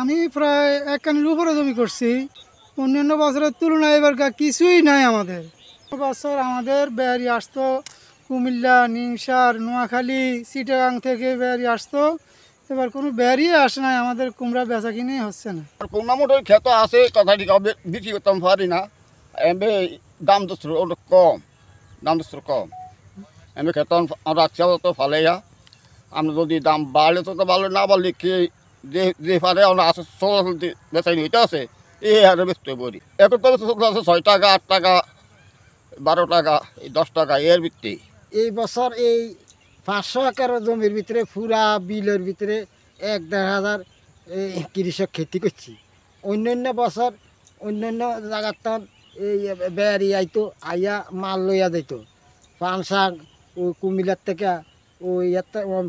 আমি প্রায় 1 কানির উপরে জমি করছি। অন্যান্য বছরের তুলনায় এবার কিছুই নাই আমাদের। বছর আমাদের বেয়ারি আসতো কুমিল্লা, নিমসার, নোয়াখালী, চিটাগাং থেকে বেয়ারি আসতো। এবার কোনো বেয়ারি আসে নাই, আমাদের কুমড়া বেচা কিনেই হচ্ছে না। কুমড়া মোটর ক্ষেত আছে, কথাটি বিক্রি করতাম পারি না। এমনি দাম দোস্ত অনেক কম, দাম দোস্ত কম। এমনি ক্ষেত রাখছি তো ভালোইয়া। আমরা যদি দাম বাড়লে তো ভালো, না বাড়লে কি যে পারে আমরা আছে চলাচল বেচাই হইতে আছে এই হারে ব্যস্ত করি। এখন তো আছে 6 টাকা, 8 টাকা, 12 টাকা, 10 টাকা এর ভিত্তি। এই বছর এই 500 একর জমির ভিতরে পুরা বিলের ভিতরে 1-1.5 কৃষক খেতি করছি। অন্যান্য বছর অন্যান্য জায়গার এই বেয়ারি আইতো, আইয়া মাল লইয়া যাইতো। পান শাক ওই কুমিল্লার থেকে ওই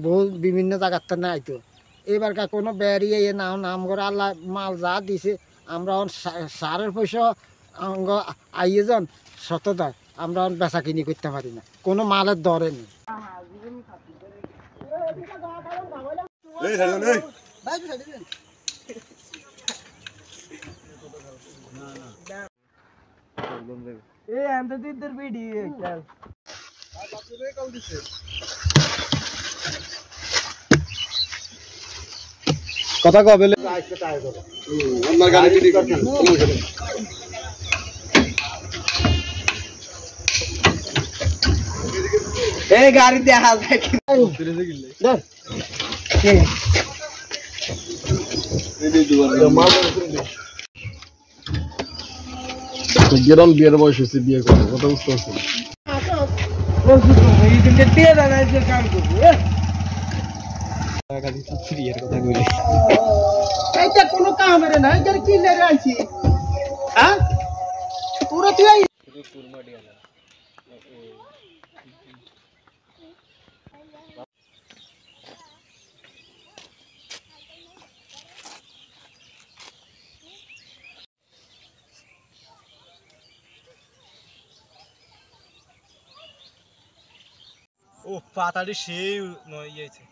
বহু বিভিন্ন জায়গার থেকে আইতো। এবারকার কোনো বেয়ারি আইয়ে নাম করে আল্লাহ মাল যা দিছে আমরা সারের পয়সা অঙ্গ আইয়ে যান সততা আমরা বেচা কিনি করতে পারি না, কোনো মালের দরে নেই। কথা কবে আপনার গাড়ি এই গাড়ি দেখা যায় গ্রাম বিয়ের বয়স হয়েছে, বিয়ে করে কথা বুঝতে পারছি কোনো কামের না, কি লেগে আইছি হ্যাঁ পুরো তুই ও পাতাটি সেই ইয়েছে।